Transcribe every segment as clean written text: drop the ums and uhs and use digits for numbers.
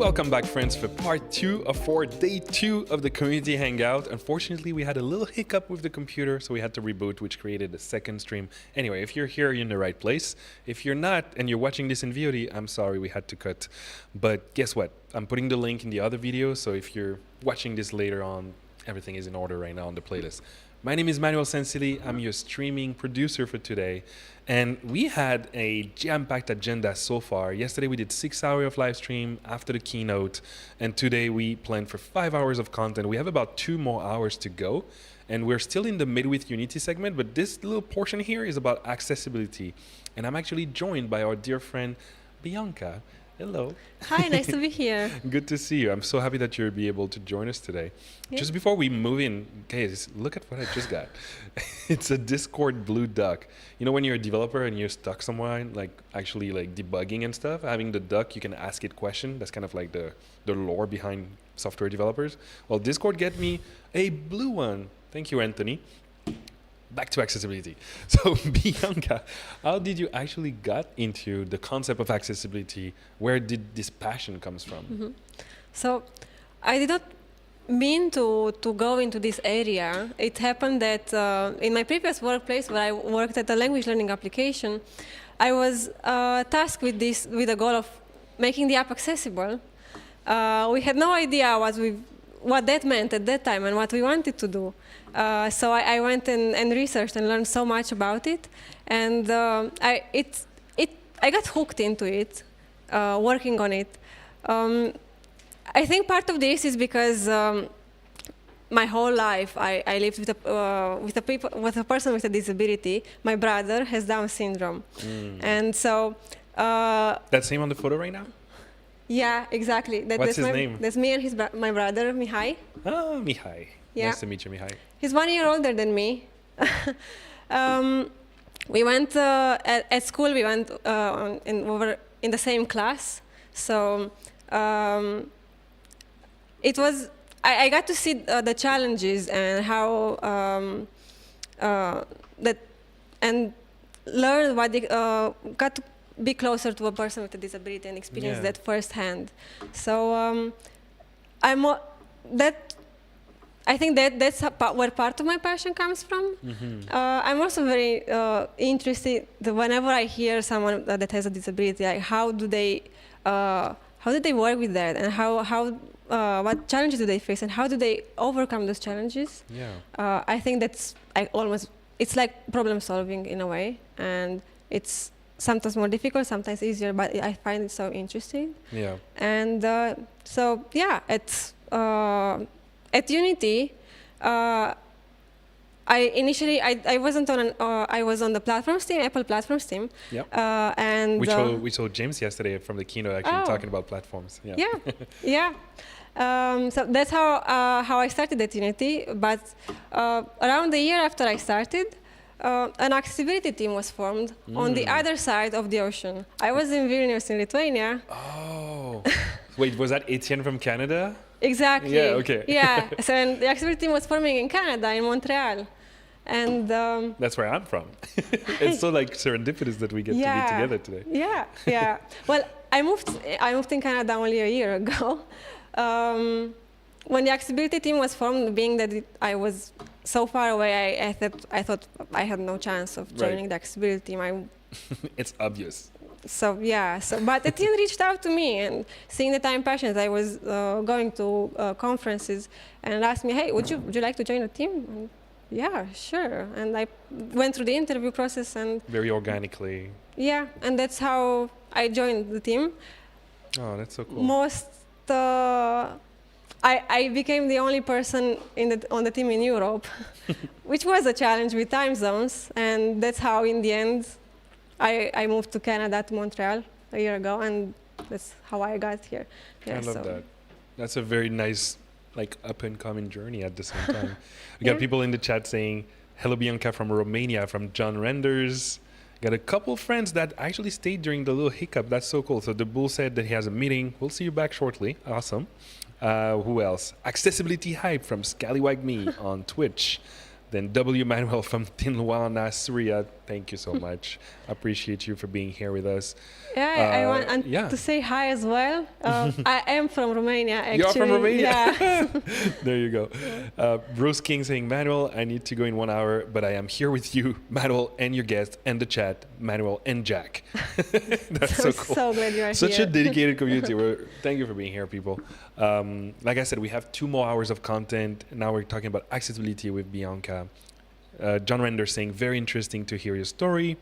Welcome back, friends, for part 2 of day 2 of the Community Hangout. Unfortunately, we had a little hiccup with the computer, so we had to reboot, which created a second stream. Anyway, if you're here, you're in the right place. If you're not, and you're watching this in VOD, I'm sorry, we had to cut. But guess what? I'm putting the link in the other video, so if you're watching this later on, everything is in order right now on the playlist. My name is Manuel Sensili. I'm your streaming producer for today. And we had a jam-packed agenda so far. Yesterday we did 6 hours of live stream after the keynote. And today we planned for 5 hours of content. We have about 2 more hours to go. And we're still in the Midwith Unity segment, but this little portion here is about accessibility. And I'm actually joined by our dear friend, Bianca. Hello. Hi, nice to be here. Good to see you. I'm so happy that you'll be able to join us today. Yeah. Just before we move in, guys, look at what I just got. It's a Discord blue duck. You know when you're a developer and you're stuck somewhere, like actually like debugging and stuff, having the duck, you can ask it questions. That's kind of like the lore behind software developers. Well, Discord get me a blue one. Thank you, Anthony. Back to accessibility. So Bianca, how did you actually got into the concept of accessibility? Where did this passion comes from? Mm-hmm. So I did not mean to go into this area. It happened that in my previous workplace where I worked at a language learning application, I was tasked with the goal of making the app accessible. We had no idea what that meant at that time and what we wanted to do. So I went and researched and learned so much about it, and I got hooked into it, working on it. I think part of this is because my whole life I lived with a person with a disability. My brother has Down syndrome, and so that's him on the photo right now. Yeah, exactly. What's his name? That's me and my brother, Mihai. Oh, Mihai. Yeah. Nice to meet you, Mihai. He's 1 year older than me. We went at school. We went over in the same class. So it was. I got to see the challenges and how and learn what they got to be closer to a person with a disability and experience that firsthand. So I think that's where part of my passion comes from. Mm-hmm. I'm also very interested whenever I hear someone that has a disability, like how do they work with that, and what challenges do they face, and how do they overcome those challenges? Yeah. I think it's like problem solving in a way, and it's sometimes more difficult, sometimes easier, but I find it so interesting. Yeah. And so yeah, at Unity, I wasn't on I was on the platforms team, Apple platforms team. Yep. And we saw James yesterday from the keynote actually talking about platforms. Yeah. Yeah. Yeah. So that's how I started at Unity. But around a year after I started, an accessibility team was formed on the other side of the ocean. I was in Vilnius in Lithuania. Oh. Wait, was that Etienne from Canada? Exactly. Yeah, okay. Yeah, so the accessibility team was forming in Canada, in Montreal. And that's where I'm from. It's so like serendipitous that we get to be together today. Yeah, yeah. Well, I moved in Canada only a year ago. When the accessibility team was formed, being that I was so far away, I thought I had no chance of joining the accessibility team. It's obvious. So yeah, but the team reached out to me, and seeing that I'm passionate, I was going to conferences and asked me, hey, would you like to join the team? And yeah, sure. And I went through the interview process and very organically. Yeah, and that's how I joined the team. Oh, that's so cool. I became the only person on the team in Europe, which was a challenge with time zones, and that's how in the end I moved to Canada, to Montreal a year ago, and that's how I got here. Yeah, I love that. That's a very nice, like, up-and-coming journey at the same time. We got people in the chat saying, hello, Bianca from Romania, from John Renders. Got a couple friends that actually stayed during the little hiccup. That's so cool. So the Bull said that he has a meeting. We'll see you back shortly. Awesome. Who else? Accessibility Hype from Scallywag Me on Twitch. Then W. Manuel from Tinluana, Syria. Thank you so much. Appreciate you for being here with us. Yeah, I want to say hi as well. I am from Romania, actually. You're from Romania? Yeah. There you go. Bruce King saying, Manuel, I need to go in 1 hour, but I am here with you, Manuel, and your guest, and the chat, Manuel and Jack. That's so cool. So glad you are Such here. a dedicated community. Thank you for being here, people. Like I said, we have 2 more hours of content. Now we're talking about accessibility with Bianca. John Render saying, very interesting to hear your story.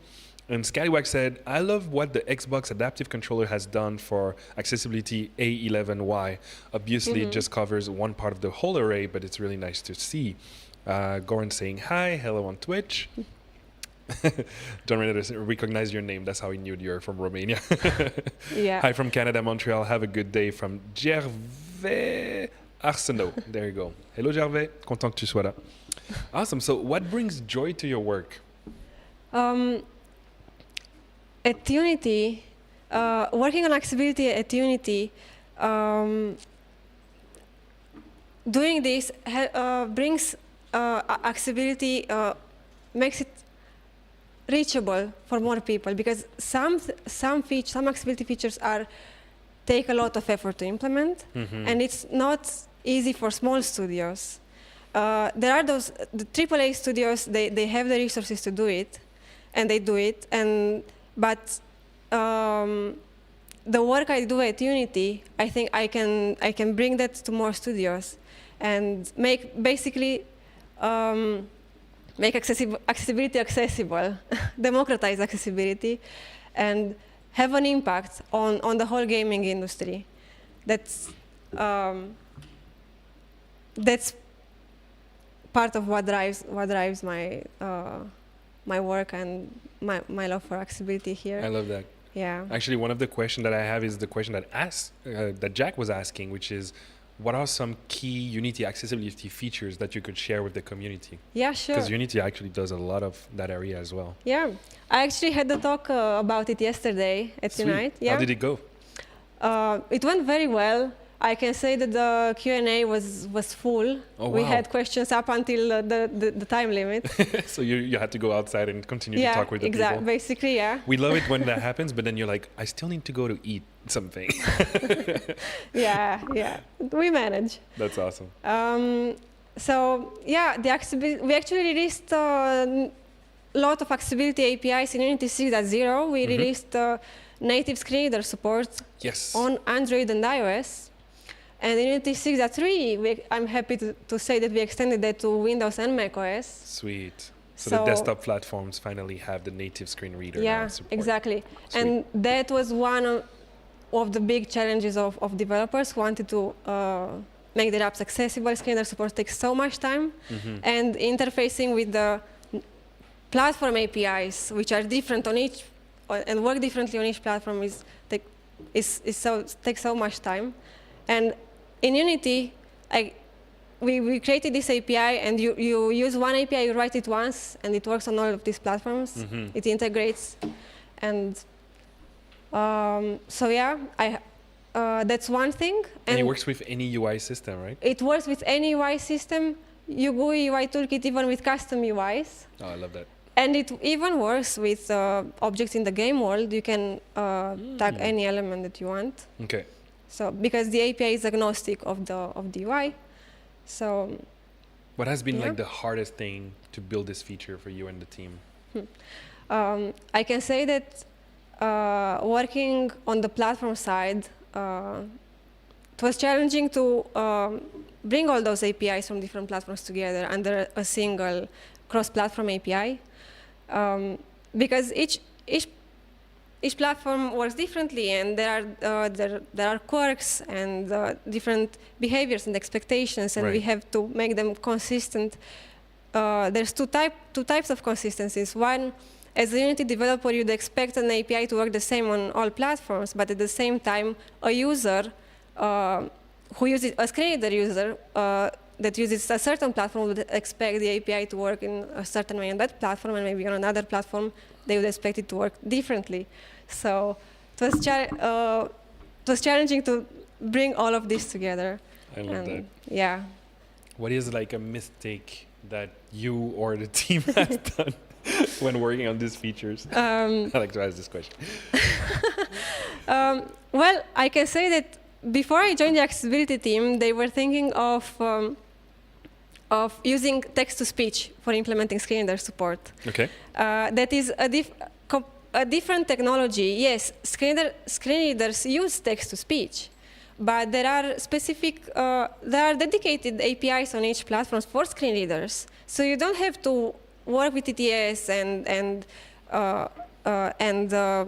And Scallywag said, I love what the Xbox adaptive controller has done for accessibility A11Y. Obviously, it just covers one part of the whole array, but it's really nice to see. Goran saying, hi, hello on Twitch. John Render doesn't recognize your name. That's how he knew you're from Romania. Yeah. Hi from Canada, Montreal. Have a good day from Gervais Arsenault. There you go. Hello, Gervais. Content que tu sois là. Awesome. So what brings joy to your work? At Unity, working on accessibility at Unity, doing this brings accessibility, makes it reachable for more people, because some accessibility features take a lot of effort to implement, and it's not easy for small studios. There are the AAA studios, they have the resources to do it, and they do it, but the work I do at Unity, I think I can bring that to more studios and make accessibility accessible, democratize accessibility, and have an impact on the whole gaming industry. That's part of what drives my my work and my love for accessibility here. I love that. Yeah. Actually, one of the questions that I have is the question that Jack was asking, which is, what are some key Unity accessibility features that you could share with the community? Yeah, sure. Because Unity actually does a lot of that area as well. Yeah, I actually had a talk about it yesterday at Sweet. Unite. Yeah. How did it go? It went very well. I can say that the Q&A was full. Oh, We wow. had questions up until the time limit. So you had to go outside and continue to talk with the people. Basically, yeah. We love it when that happens, but then you're like, I still need to go to eat something. Yeah. We manage. That's awesome. So yeah, we actually released a lot of accessibility APIs in Unity 6.0. We released native screen reader support Yes. on Android and iOS. And in Unity 6.3, I'm happy to say that we extended that to Windows and macOS. Sweet. So the desktop platforms finally have the native screen reader now support. Exactly. Sweet. And that was one of the big challenges of developers who wanted to make their apps accessible. Screen reader support takes so much time. And interfacing with the platform APIs, which are different on each, and work differently on each platform, takes so much time. And in Unity, we created this API, and you use one API, you write it once, and it works on all of these platforms. It integrates, and so yeah, that's one thing. And it works with any UI system, right? It works with any UI system. GUI UI toolkit, even with custom UIs. Oh, I love that. And it even works with objects in the game world. You can tag any element that you want. Okay. So because the API is agnostic of the UI, so. What has been like the hardest thing to build this feature for you and the team? I can say that working on the platform side, it was challenging to bring all those APIs from different platforms together under a single cross-platform API, because each platform works differently, and there are quirks and different behaviors and expectations, and we have to make them consistent. There's two types of consistencies. One, as a Unity developer, you'd expect an API to work the same on all platforms, but at the same time, a user who uses a screen reader user that uses a certain platform would expect the API to work in a certain way on that platform, and maybe on another platform they would expect it to work differently. So it was challenging to bring all of this together. I love that. Yeah. What is like a mistake that you or the team has done when working on these features? I like to ask this question. Well, I can say that before I joined the accessibility team, they were thinking of using text-to-speech for implementing screen reader support. Okay. That is a different technology. Yes, screen readers use text-to-speech, but there are dedicated APIs on each platform for screen readers. So you don't have to work with TTS and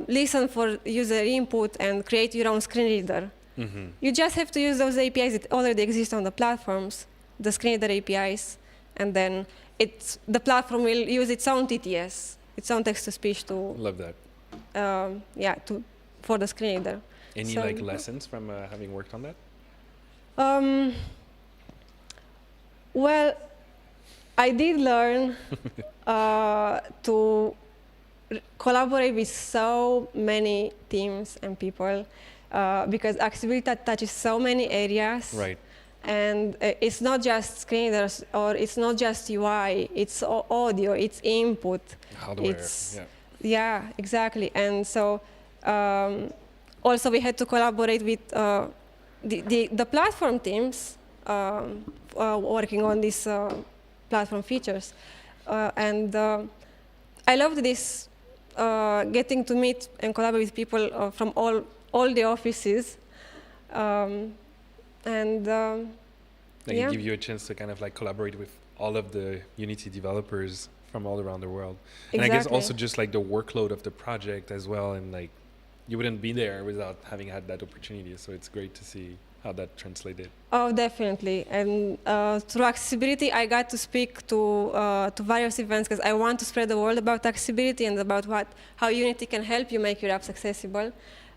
listen for user input and create your own screen reader. Mm-hmm. You just have to use those APIs that already exist on the platforms, the screen reader APIs, and then the platform will use its own TTS, its own text-to-speech to. Love that. For the screen reader. Any lessons from having worked on that? Well, I did learn to collaborate with so many teams and people because accessibility touches so many areas. Right. And it's not just screen readers or it's not just UI, it's audio, it's input. Hardware, yeah, exactly. And so also we had to collaborate with the platform teams working on these platform features. And I loved this, getting to meet and collaborate with people from all the offices. They give you a chance to kind of collaborate with all of the Unity developers from all around the world. Exactly. And I guess also just the workload of the project as well, and you wouldn't be there without having had that opportunity. So it's great to see how that translated. Oh, definitely. And through accessibility, I got to speak to various events because I want to spread the word about accessibility and about how Unity can help you make your apps accessible.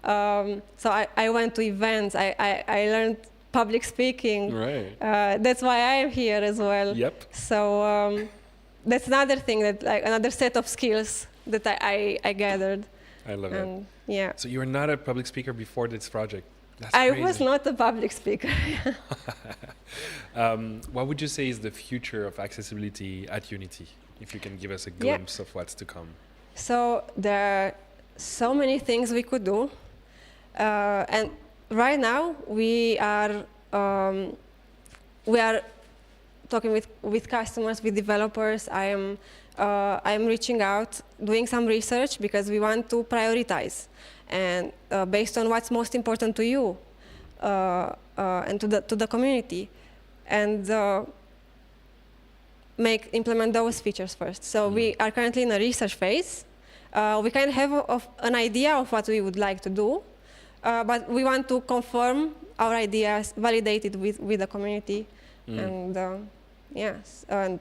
So I went to events. I learned public speaking. Right. That's why I am here as well. Yep. So that's another thing another set of skills that I gathered. I love it. Yeah. So you were not a public speaker before this project. That's I crazy. was not a public speaker. What would you say is the future of accessibility at Unity? If you can give us a glimpse of what's to come. So there are so many things we could do. And right now we are talking with customers, with developers. I am reaching out, doing some research because we want to prioritize, and based on what's most important to you and to the community, and implement those features first. So we are currently in a research phase. We kind of have an idea of what we would like to do, but we want to confirm our ideas, validate it with the community, and and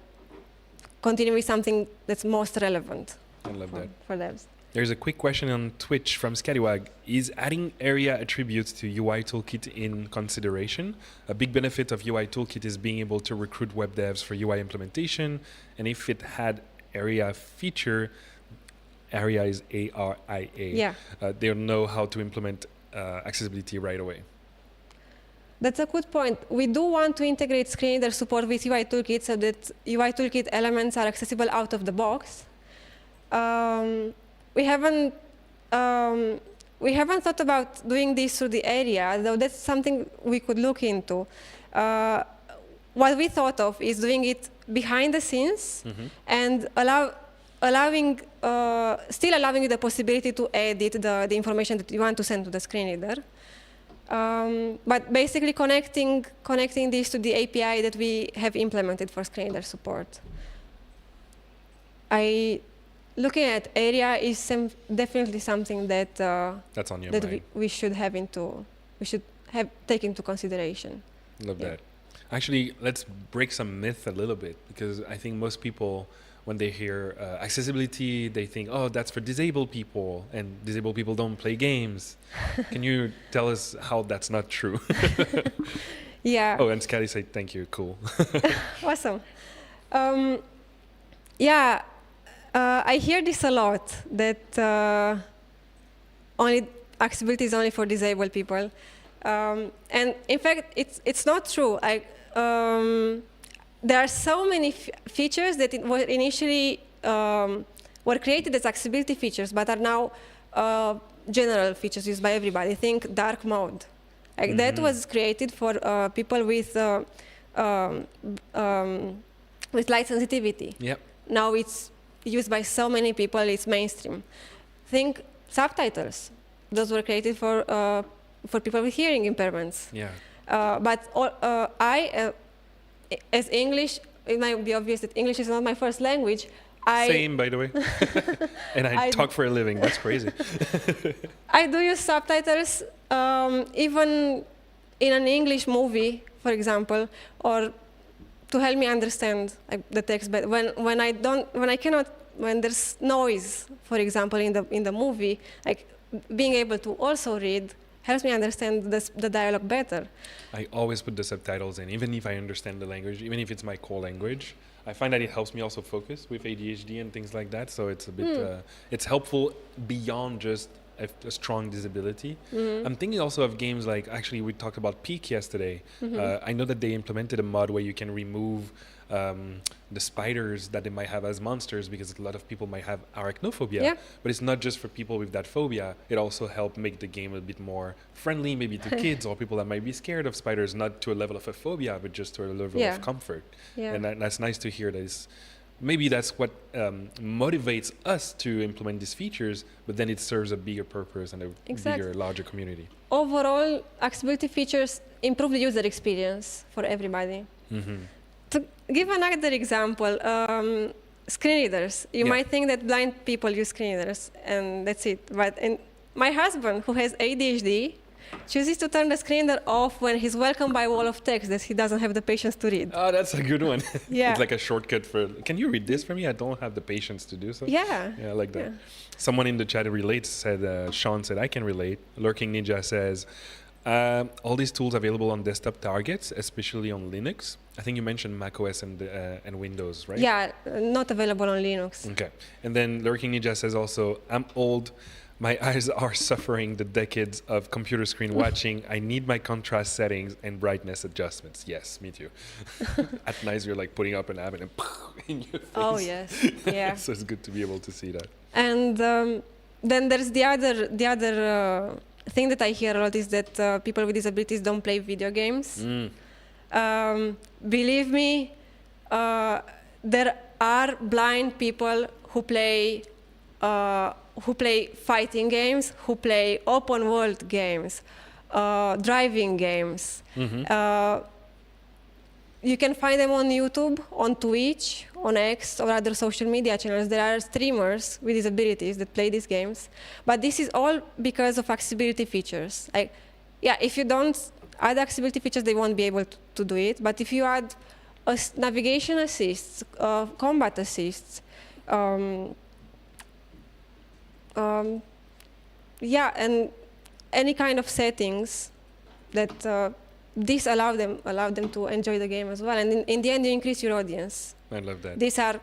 continue with something that's most relevant. I love that. For devs. There's a quick question on Twitch from Scallywag. Is adding area attributes to UI Toolkit in consideration? A big benefit of UI Toolkit is being able to recruit web devs for UI implementation, and if it had area feature, area is ARIA. Yeah. They'll know how to implement accessibility right away. That's a good point. We do want to integrate screen reader support with UI Toolkit so that UI Toolkit elements are accessible out of the box. We haven't thought about doing this through the area, though that's something we could look into. What we thought of is doing it behind the scenes and allowing you the possibility to edit the information that you want to send to the screen reader. But basically connecting this to the API that we have implemented for screen reader support. Looking at area is definitely something that that's on your mind. We should take into consideration. Love that. Actually, let's break some myth a little bit, because I think most people, when they hear accessibility, they think, oh, that's for disabled people, and disabled people don't play games. Can you tell us how that's not true? Yeah. Oh, and Scally said, thank you, cool. Awesome. I hear this a lot, that accessibility is only for disabled people. And in fact, it's not true. there are so many features that were initially were created as accessibility features, but are now general features used by everybody. Think dark mode. Like that was created for people with light sensitivity. Yep. Now it's used by so many people. It's mainstream. Think subtitles. Those were created for people with hearing impairments. Yeah. But as English, it might be obvious that English is not my first language. Same, by the way. And I talk for a living. That's crazy. I do use subtitles, even in an English movie, for example, or to help me understand the text. But when there's noise, for example, in the movie, like being able to also read helps me understand the dialogue better. I always put the subtitles in, even if I understand the language, even if it's my core language. I find that it helps me also focus with ADHD and things like that. So it's a bit, it's helpful beyond just a strong disability. I'm thinking also of games like, actually we talked about Peak yesterday. I know that they implemented a mod where you can remove the spiders that they might have as monsters, because a lot of people might have arachnophobia. But it's not just for people with that phobia. It also helped make the game a bit more friendly, maybe to kids or people that might be scared of spiders, not to a level of a phobia, but just to a level of comfort. And that's nice to hear. Maybe that's what motivates us to implement these features, but then it serves a bigger purpose and a bigger, larger community. Overall, accessibility features improve the user experience for everybody. To give another example, screen readers. You might think that blind people use screen readers, and that's it. But my husband, who has ADHD, chooses to turn the screen reader off when he's welcomed by a wall of text that he doesn't have the patience to read. Oh, that's a good one. Yeah. It's like a shortcut for, can you read this for me? I don't have the patience to do so. Yeah. Yeah, I like that. Someone in the chat relates, Sean said, I can relate. Lurking Ninja says, all these tools available on desktop targets, especially on Linux. I think you mentioned macOS and Windows, right? Yeah, not available on Linux. Okay. And then Lurking Ninja says also, I'm old. My eyes are suffering the decades of computer screen watching. I need my contrast settings and brightness adjustments. Yes, me too. At night, you're like putting up an app and in your face. Oh, yes. Yeah. So it's good to be able to see that. And then there's the other thing that I hear a lot is that people with disabilities don't play video games. Believe me, there are blind people who play fighting games, who play open world games, driving games. You can find them on YouTube, on Twitch, on X, or other social media channels. There are streamers with disabilities that play these games. But this is all because of accessibility features. If you don't add accessibility features, they won't be able to do it. But if you add navigation assists, combat assists, and any kind of settings that this allow them to enjoy the game as well. And in the end, you increase your audience. I love that. These are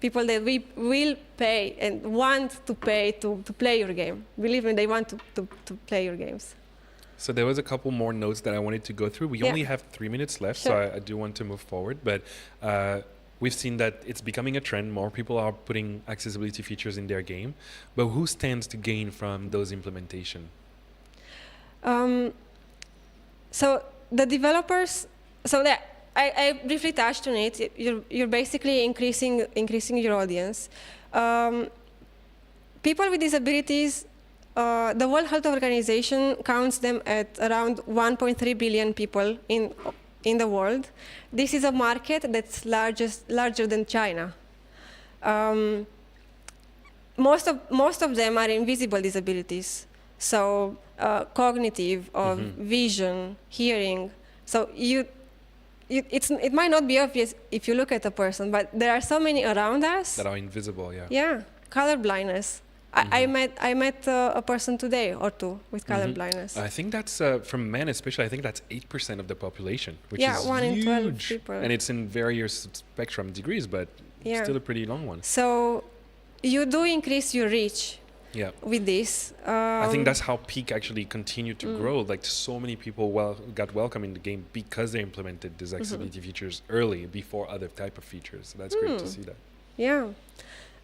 people that we will pay and want to pay to play your game. Believe me, they want to play your games. So there was a couple more notes that I wanted to go through. We only have 3 minutes left, so I do want to move forward. But we've seen that it's becoming a trend. More people are putting accessibility features in their game. But who stands to gain from those implementation? So the developers, I briefly touched on it. You're basically increasing your audience. People with disabilities, the World Health Organization counts them at around 1.3 billion people in the world. This is a market that's larger than China. Most of them are invisible disabilities, so cognitive, or vision, hearing. So it might not be obvious if you look at a person, but there are so many around us that are invisible. Yeah. Yeah, color blindness. I met a person today or two with color blindness. I think that's from men especially. I think that's 8% of the population, which is 1 in 12 huge. people. And it's in various spectrum degrees, but still a pretty long one. So you do increase your reach. Yeah. with this. I think that's how Peak actually continued to grow. Like so many people got welcome in the game because they implemented these accessibility features early before other type of features. So that's great to see that. Yeah.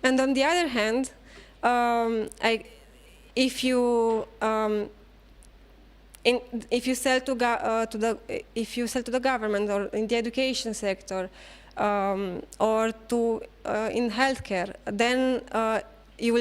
And on the other hand, if you sell to the government or in the education sector or to in healthcare, then you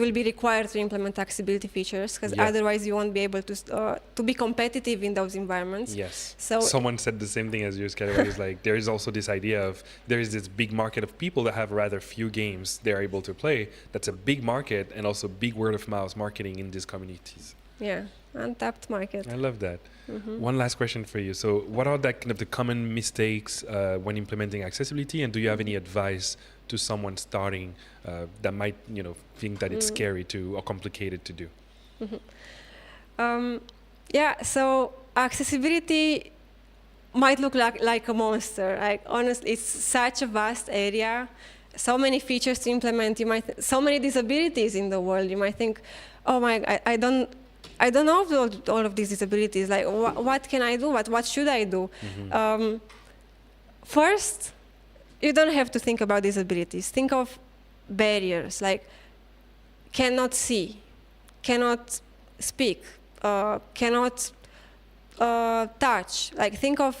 will be required to implement accessibility features, because otherwise you won't be able to be competitive in those environments. Yes. So someone said the same thing as you, Scary. Is like there is also this idea of there is this big market of people that have rather few games they're able to play. That's a big market, and also big word of mouth marketing in these communities. Yeah, untapped market. I love that. One last question for you. So what are the common mistakes when implementing accessibility, and do you have any advice to someone starting that might think that it's scary or complicated to do? So accessibility might look like a monster. Like honestly, it's such a vast area, so many features to implement. So many disabilities in the world. You might think, oh my, I don't know all of these disabilities. Like, what can I do? What should I do? First, you don't have to think about disabilities. Think of barriers, like cannot see, cannot speak, cannot touch. Like go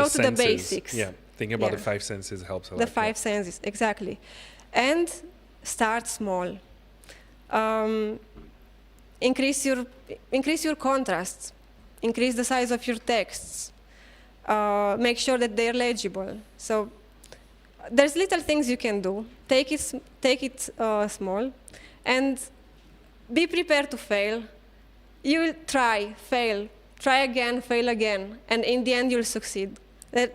to the basics. Yeah, thinking about the 5 senses helps a lot. The 5 senses, exactly. And start small. Increase your contrast. Increase the size of your texts. Make sure that they're legible. So there's little things you can do. Take it small, and be prepared to fail. You will try again, fail again, and in the end you'll succeed. There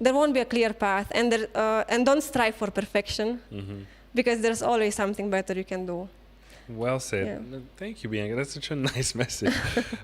won't be a clear path, and don't strive for perfection, because there's always something better you can do. Well said. Yeah. Thank you, Bianca. That's such a nice message.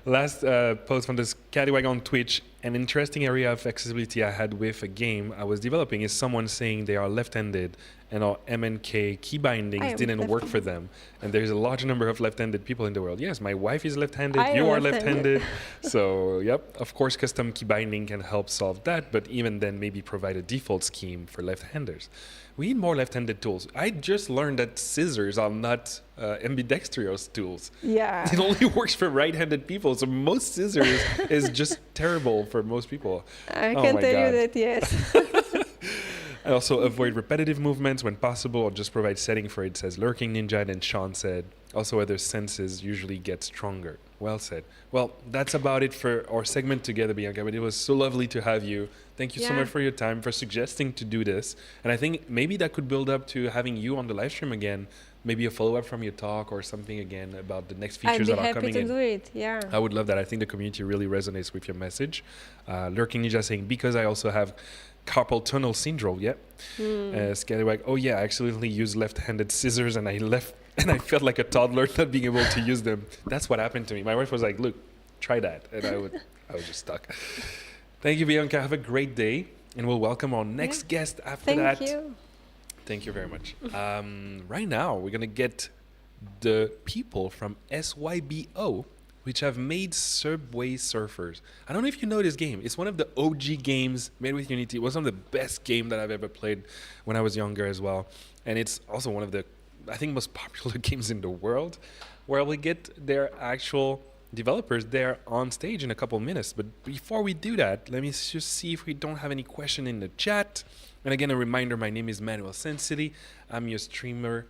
Last post from this Scallywag on Twitch. An interesting area of accessibility I had with a game I was developing is someone saying they are left-handed and our MNK key bindings didn't work for them. And there's a large number of left-handed people in the world. Yes, my wife is left-handed. You are left-handed. So, yep, of course, custom key binding can help solve that. But even then, maybe provide a default scheme for left-handers. We need more left-handed tools. I just learned that scissors are not ambidextrous tools. Yeah. It only works for right-handed people. So most scissors is just terrible for most people. I can tell you that, yes. I also avoid repetitive movements when possible, or just provide setting for it, says Lurking Ninja. And Sean said, also other senses usually get stronger. Well said. Well, that's about it for our segment together, Bianca. But it was so lovely to have you. Thank you so much for your time, for suggesting to do this. And I think maybe that could build up to having you on the live stream again, maybe a follow-up from your talk or something again about the next features that are coming in. I'd be happy to do it, yeah. I would love that. I think the community really resonates with your message. Lurking Ninja saying, because I also have carpal tunnel syndrome, Scallywag, oh yeah, I accidentally used left-handed scissors and I felt like a toddler not being able to use them. That's what happened to me. My wife was like, look, try that. And I was just stuck. Thank you, Bianca. Have a great day. And we'll welcome our next guest after that. Thank you. Thank you very much. Right now, we're going to get the people from SYBO, which have made Subway Surfers. I don't know if you know this game. It's one of the OG games made with Unity. It was one of the best games that I've ever played when I was younger as well. And it's also one of the, I think, most popular games in the world, where we get their actual developers there on stage in a couple minutes. But before we do that, let me just see if we don't have any question in the chat. And again, a reminder, my name is Manuel Sensity. I'm your streamer,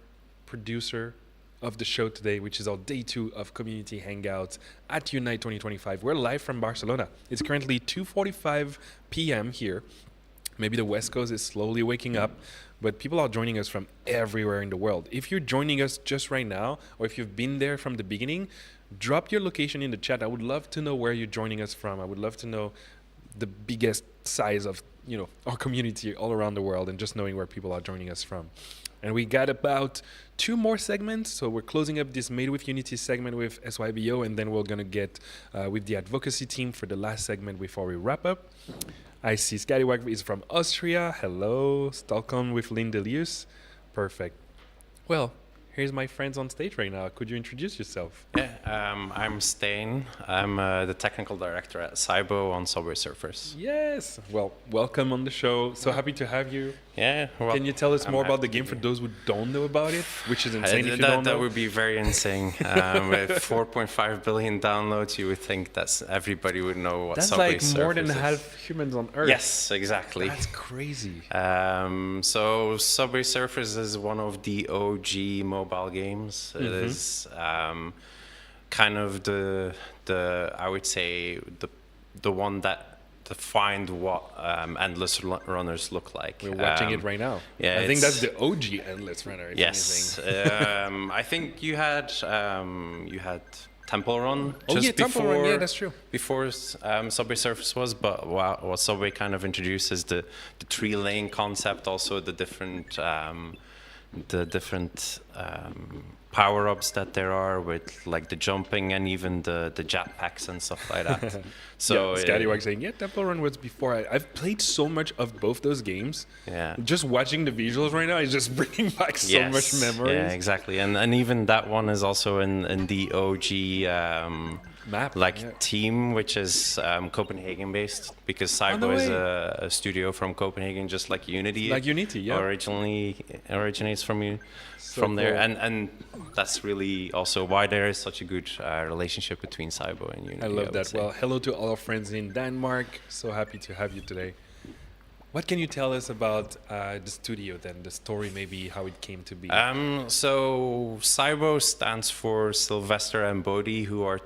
producer of the show today, which is our day 2 of Community Hangout at Unite 2025. We're live from Barcelona. It's currently 2:45 p.m. here. Maybe the West Coast is slowly waking up, but people are joining us from everywhere in the world. If you're joining us just right now, or if you've been there from the beginning, drop your location in the chat. I would love to know where you're joining us from. I would love to know the biggest size of our community all around the world, and just knowing where people are joining us from. And we got about 2 more segments. So we're closing up this Made with Unity segment with SYBO, and then we're going to get with the advocacy team for the last segment before we wrap up. I see Scallywag is from Austria. Hello. Stockholm with Lindelius. Perfect. Well, here's my friends on stage right now. Could you introduce yourself? Yeah, I'm Stijn. I'm the technical director at SYBO on Subway Surfers. Yes. Well, welcome on the show. So happy to have you. Yeah. Well, Can you tell us I'm more about happy the to game be for here. those who don't know about it, which is insane if you don't know? That would be very insane. With 4.5 billion downloads, you would think that everybody would know what That's Subway like more than Surfers is. half humans on Earth. Yes, exactly. That's crazy. So Subway Surfers is one of the OG mobile games. It is kind of the I would say the one that defined what endless runners look like. We're watching it right now. Yeah, I think that's it's- the OG Endless Runner. If Yes, anything. I think you had Temple Run Oh, just yeah, Temple before. Run, yeah, that's true. Before Subway Surfers was, but what Subway kind of introduced is the 3-lane concept, also the different power-ups that there are with like the jumping and even the jetpacks and stuff like that. So yeah, Scallywag saying, yeah, Temple Run was before. I've played so much of both those games. yeah. Just watching the visuals right now is just bringing back so much memories. Yeah, exactly. And even that one is also in the OG Map. team, which is Copenhagen based, because SYBO no is way. a studio from Copenhagen, just like Unity. Like Unity, yeah. Originally originates from you. So From there, cool. and that's really also why there is such a good relationship between SYBO and Unity. I love would that. say. Well, hello to all our friends in Denmark. So happy to have you today. What can you tell us about the studio then? The story, maybe how it came to be. So SYBO stands for Sylvester and Bodhi, who are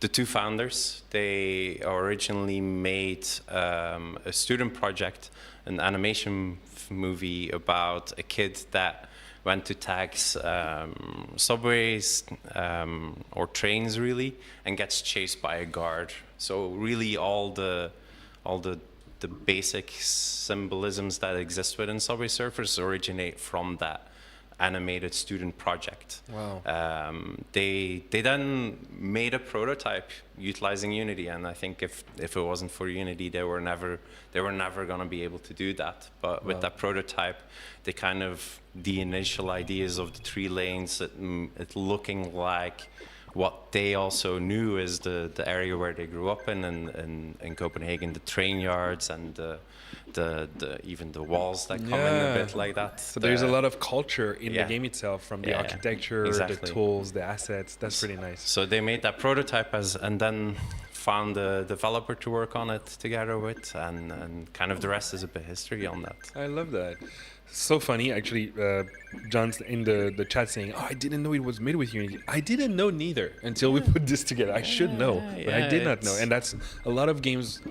the two founders. They originally made a student project, an animation movie about a kid that went to tax subways or trains really, and gets chased by a guard. So really all the basic symbolisms that exist within Subway Surfers originate from that animated student project. Wow. They then made a prototype utilizing Unity, and I think if it wasn't for Unity, they were never going to be able to do that. But with that prototype, they kind of the initial ideas of the 3 lanes, it looking like what they also knew is the area where they grew up in Copenhagen, the train yards and the even the walls that come in a bit like that. So there's a lot of culture in the Yeah. game itself, from the Yeah, architecture, exactly. the tools, the assets. That's pretty nice. So they made that prototype and then found the developer to work on it together with, and kind of the rest is a bit history on that. I love that. So funny, actually. John's in the chat saying, "Oh, I didn't know it was made with Unity." I didn't know neither until we put this together. I should know, but I did not know. And that's a lot of games.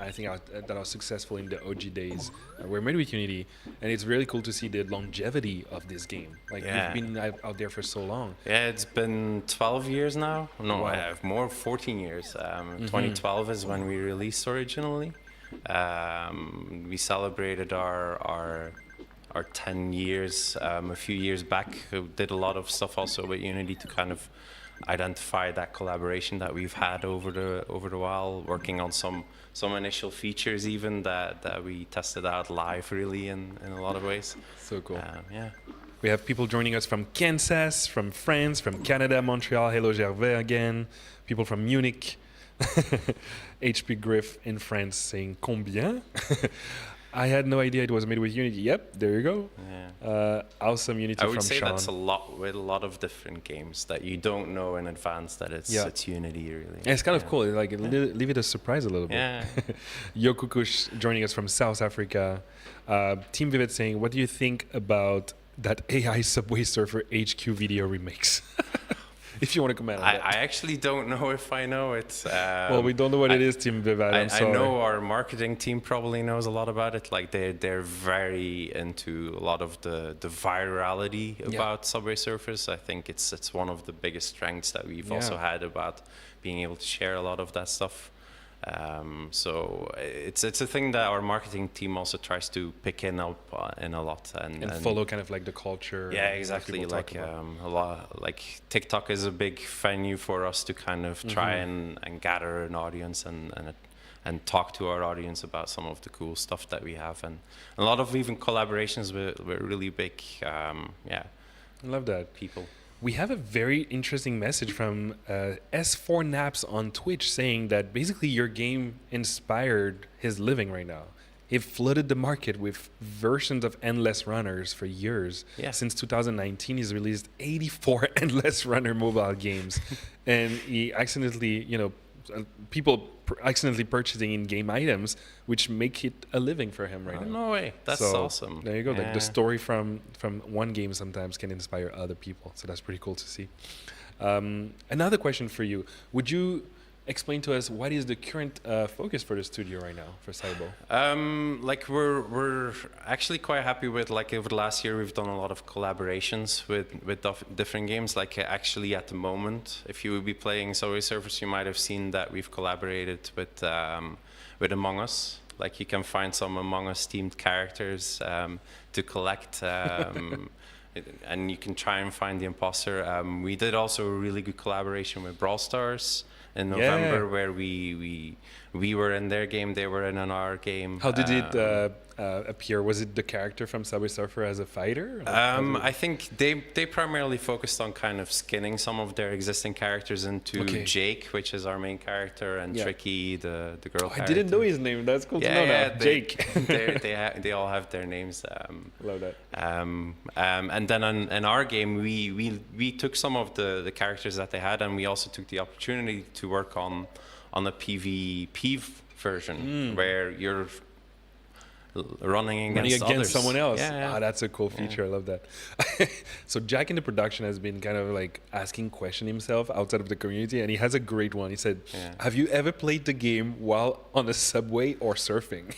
I think that are successful in the OG days were made with Unity, and it's really cool to see the longevity of this game. Like you've been out there for so long. Yeah, it's been 12 years now. No, Wow. I have more, 14 years. 2012 is when we released originally. We celebrated our 10 years a few years back. We did a lot of stuff also with Unity to kind of identify that collaboration that we've had over the while, working on some initial features even that we tested out live really in a lot of ways. So cool. Yeah. We have people joining us from Kansas, from France, from Canada, Montreal. Hello, Gervais again. People from Munich. HP Griff in France saying combien? I had no idea it was made with Unity. Yep, there you go. Yeah. Awesome Unity I from would say Sean. that's a lot with a lot of different games that you don't know in advance that it's Unity really. And it's kind of cool. Like leave it a surprise a little bit. Yeah. Yokukush joining us from South Africa. Team Vivid saying, "What do you think about that AI Subway Surfer HQ video remix?" If you want to comment on that. I actually don't know if I know it. Well, we don't know what it is, Team Vivid. I know our marketing team probably knows a lot about it. Like they're very into a lot of the virality about Subway Surfers. I think it's one of the biggest strengths that we've also had about being able to share a lot of that stuff. So it's a thing that our marketing team also tries to pick in a lot and follow kind of like the culture. Yeah, exactly. Like a lot. Like TikTok is a big venue for us to kind of try and gather an audience and and talk to our audience about some of the cool stuff that we have, and a lot of even collaborations with really big I love that. people. We have a very interesting message from S4 Naps on Twitch saying that basically your game inspired his living right now. It flooded the market with versions of Endless Runners for years. Yeah. Since 2019, he's released 84 Endless Runner mobile games. And he accidentally, people accidentally purchasing in-game items, which make it a living for him right now. No way. That's So, awesome. There you go. Like Yeah. the story from one game sometimes can inspire other people. So that's pretty cool to see. Another question for you. Would you explain to us what is the current focus for the studio right now for SYBO? Like we're actually quite happy with, like, over the last year we've done a lot of collaborations with different games. Like actually at the moment, if you would be playing Subway Surfers, you might have seen that we've collaborated with Among Us. Like you can find some Among Us themed characters to collect. And you can try and find the imposter. We did also a really good collaboration with Brawl Stars in November, where we were in their game, they were in our game. How did it appear? Was it the character from Subway Surfer as a fighter? I think they primarily focused on kind of skinning some of their existing characters into Jake, which is our main character, and Tricky, the girl character. I didn't know his name. That's cool to know now. Jake. They all have their names. Love that. And then in our game, we took some of the characters that they had, and we also took the opportunity to work on a PvP version where you're running against others. Someone else. Yeah. That's a cool feature. I love that. So Jack in the production has been kind of like asking question himself outside of the community, and he has a great one. He said, have you ever played the game while on a subway or surfing?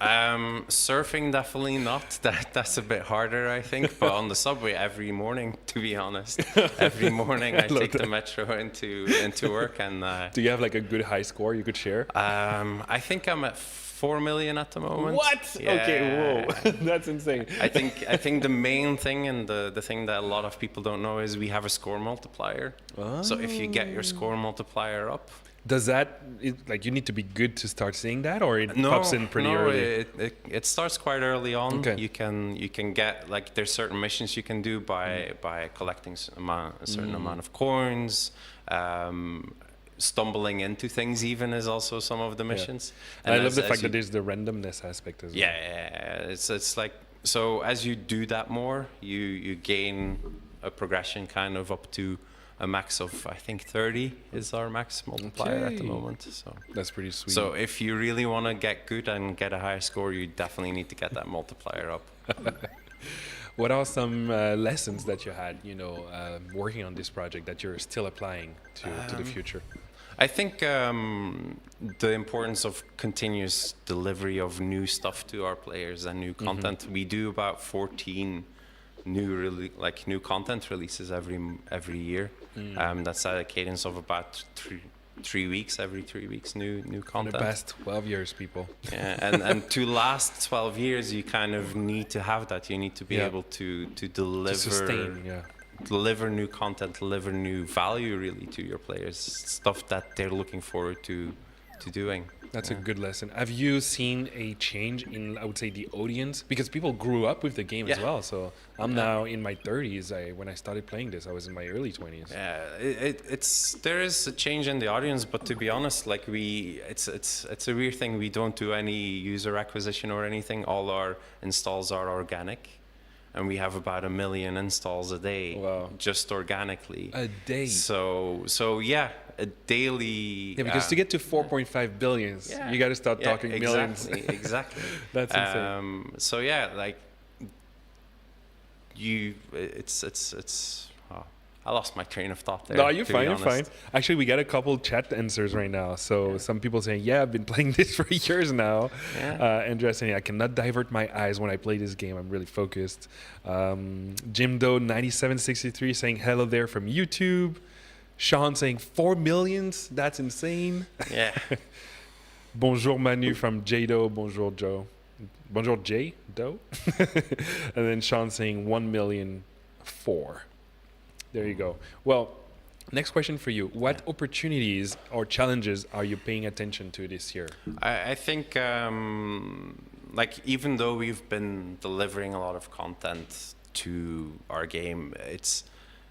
Surfing, definitely not. That's a bit harder, I think. But on the subway every morning, to be honest, every morning I take the metro into work. And do you have like a good high score you could share? I think I'm at 4 million at the moment. What? Yeah. Okay, whoa, that's insane. I think the main thing, and the thing that a lot of people don't know, is we have a score multiplier. So if you get your score multiplier up, does that like you need to be good to start seeing that, or it pops in pretty early? It starts quite early on. Okay. You can get, like, there's certain missions you can do by collecting a certain amount of coins. Stumbling into things even is also some of the missions. And I love the fact that there's the randomness aspect as well. Yeah, it's like, so as you do that more, you gain a progression kind of up to a max of, I think 30 is our max multiplier at the moment. So that's pretty sweet. So if you really want to get good and get a higher score, you definitely need to get that multiplier up. What are some lessons that you had, working on this project that you're still applying to the future? I think the importance of continuous delivery of new stuff to our players and new content. We do about 14 new content releases every year. That's at a cadence of about 3 weeks, every 3 weeks, new content. In the past 12 years, people. Yeah, and to last 12 years, you kind of need to have that. You need to be able to deliver. To sustain, deliver new content, deliver new value really to your players, stuff that they're looking forward to doing. That's a good lesson. Have you seen a change in, I would say, the audience? Because people grew up with the game as well. So I'm now in my 30s. When I started playing this, I was in my early 20s. Yeah, there is a change in the audience, but to be honest, like it's a weird thing. We don't do any user acquisition or anything. All our installs are organic. And we have about 1 million installs a day, just organically. A day. So yeah, a daily. Yeah, because to get to 4.5 billion, you got to start talking millions. Exactly. That's insane. So yeah, like it's. I lost my train of thought there. No, you're fine. You're fine. Actually, we got a couple chat answers right now. So some people saying, "Yeah, I've been playing this for years now." Yeah. Andrea saying, "I cannot divert my eyes when I play this game. I'm really focused." Jim Doe 9763 saying, "Hello there from YouTube." Sean saying 4 millions. That's insane. Yeah. Bonjour Manu from Jado. Bonjour Joe. Bonjour Jay Doe. And then Sean saying 1,000,004. There you go. Well, Next question for you. What opportunities or challenges are you paying attention to this year? I think, like, even though we've been delivering a lot of content to our game,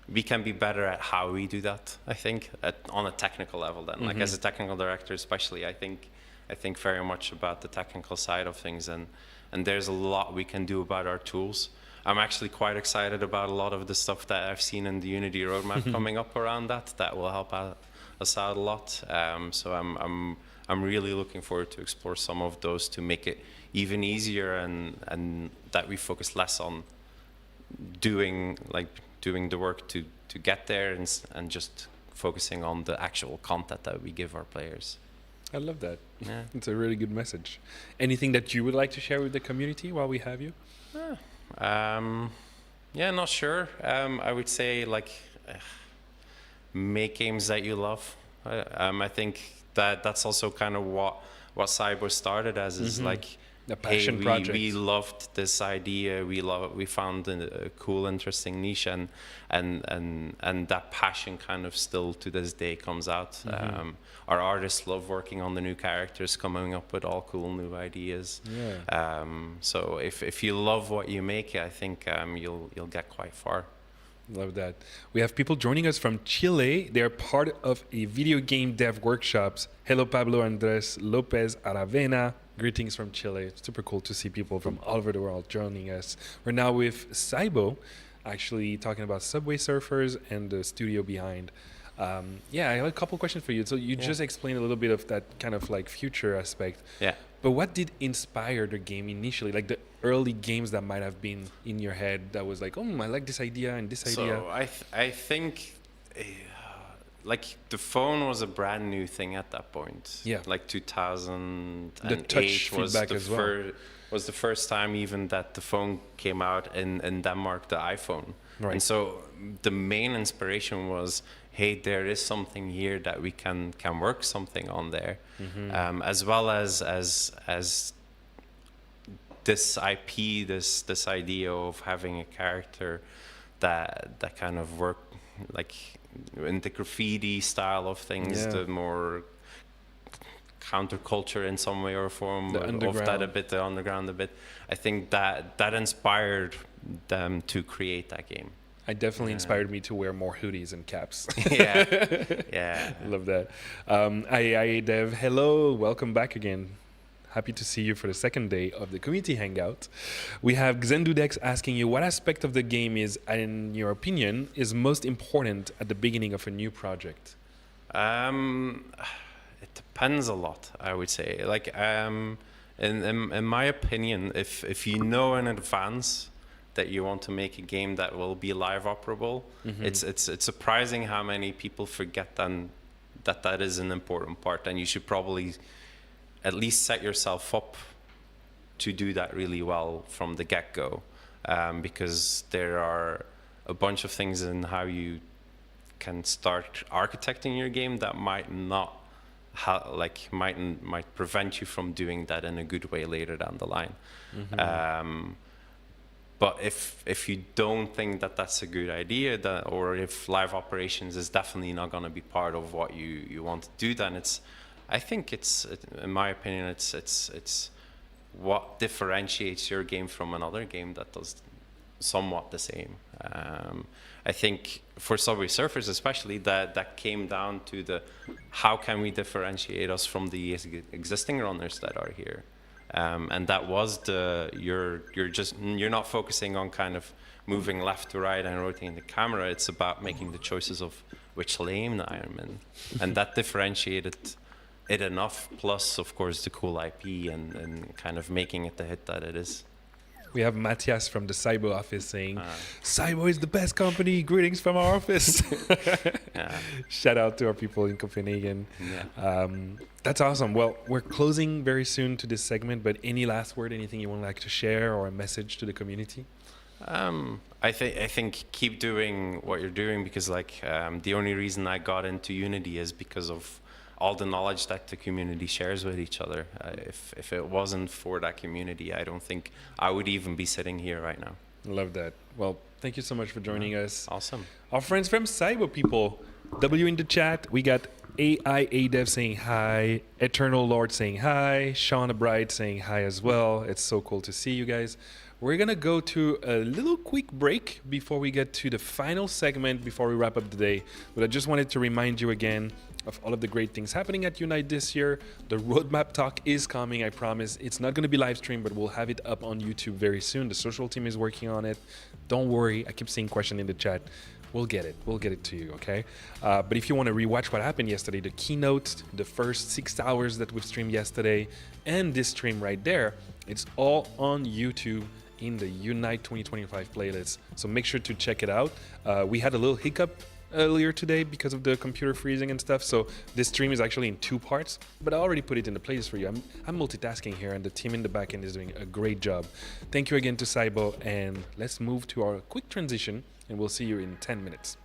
we can be better at how we do that, I think, on a technical level then. Like, as a technical director especially, I think very much about the technical side of things, and there's a lot we can do about our tools. I'm actually quite excited about a lot of the stuff that I've seen in the Unity roadmap coming up around that. That will help us out a lot. So I'm really looking forward to explore some of those to make it even easier, and that we focus less on doing the work to get there, and just focusing on the actual content that we give our players. I love that. Yeah. It's a really good message. Anything that you would like to share with the community while we have you? Yeah, not sure. I would say, like, make games that you love. I think that's also kind of what SYBO started as, is like, the passion hey, project. we loved this idea. We found a cool, interesting niche, and that passion kind of still to this day comes out. Our artists love working on the new characters, coming up with all cool new ideas. Yeah. So if you love what you make, I think you'll get quite far. Love that. We have people joining us from Chile. They're part of a video game dev workshops. Hello, Pablo Andres Lopez Aravena. Greetings from Chile. It's super cool to see people from all over the world joining us. We're now with SYBO, actually talking about Subway Surfers and the studio behind. Yeah, I have a couple questions for you. So you just explained a little bit of that kind of like future aspect. Yeah. But what did inspire the game initially? Like the early games that might have been in your head that was like, oh, I like this idea and this idea. So I think like the phone was a brand new thing at that point. Yeah. Like 2008 the touch was feedback the as well. was the first time even that the phone came out in Denmark, the iPhone. Right. And so the main inspiration was, hey, there is something here that we can work something on there, as well as this IP, this idea of having a character that kind of work like in the graffiti style of things, the more counterculture in some way or form of that a bit, the underground a bit. I think that inspired them to create that game. It definitely inspired me to wear more hoodies and caps. Yeah. Love that. I Dev, hello, welcome back again. Happy to see you for the second day of the Community Hangout. We have Xendudex asking you, what aspect of the game is, in your opinion, is most important at the beginning of a new project? It depends a lot, I would say. Like, in my opinion, if you know in advance that you want to make a game that will be live operable, it's surprising how many people forget then that is an important part, and you should probably at least set yourself up to do that really well from the get-go, because there are a bunch of things in how you can start architecting your game that might not might prevent you from doing that in a good way later down the line. But if you don't think that that's a good idea, or if live operations is definitely not going to be part of what you want to do, then I think in my opinion, it's what differentiates your game from another game that does somewhat the same. I think for Subway Surfers especially, that came down to how can we differentiate us from the existing runners that are here. And that was you're not focusing on kind of moving left to right and rotating the camera. It's about making the choices of which lane I'm in, and that differentiated it enough. Plus, of course, the cool IP and kind of making it the hit that it is. We have Matthias from the SYBO office saying, SYBO is the best company. Greetings from our office. Shout out to our people in Copenhagen. Yeah. That's awesome. Well, we're closing very soon to this segment, but any last word, anything you would like to share or a message to the community? I think keep doing what you're doing, because the only reason I got into Unity is because of all the knowledge that the community shares with each other. If it wasn't for that community, I don't think I would even be sitting here right now. Love that. Well, thank you so much for joining us. Awesome. Our friends from SYBO, people, W in the chat. We got AI Dev saying hi. Eternal Lord saying hi. Shauna Bright saying hi as well. It's so cool to see you guys. We're going to go to a little quick break before we get to the final segment before we wrap up the day. But I just wanted to remind you again of all of the great things happening at Unite this year. The roadmap talk is coming, I promise. It's not going to be live streamed, but we'll have it up on YouTube very soon. The social team is working on it. Don't worry. I keep seeing question in the chat. We'll get it. We'll get it to you, okay? But if you want to rewatch what happened yesterday, the keynote, the first 6 hours that we've streamed yesterday, and this stream right there, it's all on YouTube in the Unite 2025 playlist. So make sure to check it out. We had a little hiccup earlier today because of the computer freezing and stuff. So this stream is actually in 2 parts, but I already put it in the playlist for you. I'm multitasking here, and the team in the back end is doing a great job. Thank you again to SYBO, and let's move to our quick transition, and we'll see you in 10 minutes.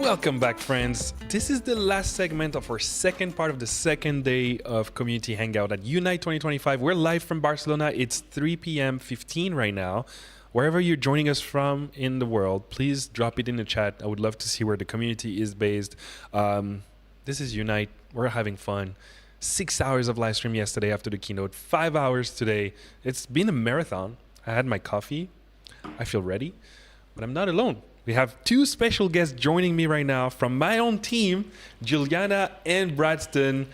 Welcome back, friends. This is the last segment of our second part of the second day of Community Hangout at Unite 2025. We're live from Barcelona. It's 3 p.m. 15 right now. Wherever you're joining us from in the world, please drop it in the chat. I would love to see where the community is based. This is Unite. We're having fun. 6 hours of live stream yesterday after the keynote, 5 hours today. It's been a marathon. I had my coffee. I feel ready, but I'm not alone. We have two special guests joining me right now from my own team, Juliana and Bradston.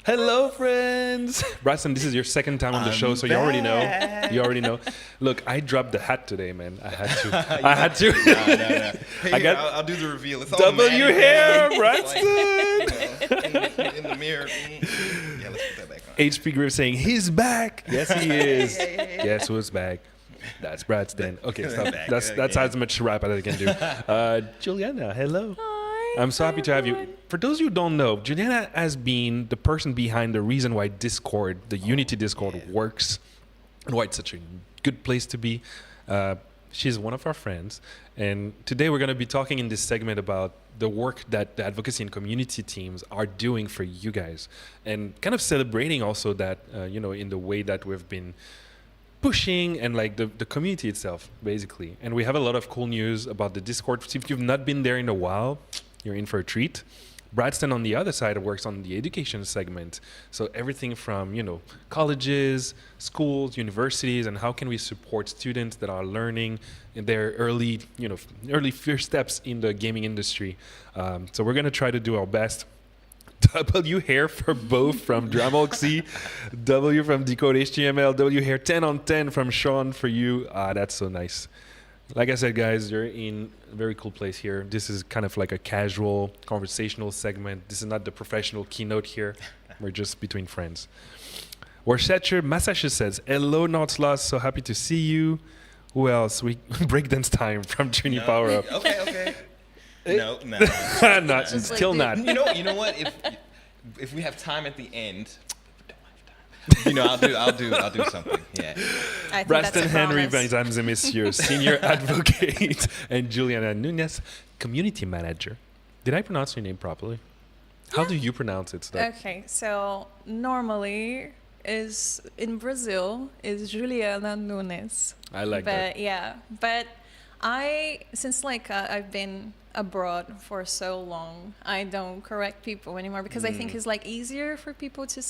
Hello, friends. Bradston, this is your second time on the show, so you already know. You already know. Look, I dropped the hat today, man. I had to. I had to. No. Hey, I got I'll do the reveal. It's all W matted hair, here. Bradston. In the mirror. Yeah, let's put that back on. HP Grip saying he's back. Yes, he is. Hey. Guess who's back? That's Bradston. Okay, stop. Back That's again. as much rap as I can do. Juliana, hello. Hi. I'm so happy to have you. everyone. For those who don't know, Juliana has been the person behind the reason why Discord, the Unity Discord, works and why it's such a good place to be. She's one of our friends. And today we're going to be talking in this segment about the work that the advocacy and community teams are doing for you guys. And kind of celebrating also that, in the way that we've been pushing and like the community itself, basically. And we have a lot of cool news about the Discord. If you've not been there in a while, you're in for a treat. Bradston on the other side works on the education segment. So everything from, colleges, schools, universities, and how can we support students that are learning in their early first steps in the gaming industry. So we're going to try to do our best. W hair for both from Dramoxy, W from Decode HTML, W hair 10 on 10 from Sean for you. That's so nice. Like I said, guys, you're in a very cool place here. This is kind of like a casual conversational segment. This is not the professional keynote here. We're just between friends. Worcester, Massachusetts says, hello, Nautilus. So happy to see you. Who else? Breakdance time from Trini Power Up. Okay. No. Not, still not. You know what? If we have time at the end, we don't have time. I'll do something. Yeah. I think Bradston that's a Henry, promise. mesdames et messieurs, senior advocate, and Juliana Nunes, community manager. Did I pronounce your name properly? How do you pronounce it? Okay, so normally is in Brazil is Juliana Nunes. I like that. But since I've been abroad for so long, I don't correct people anymore because I think it's easier for people to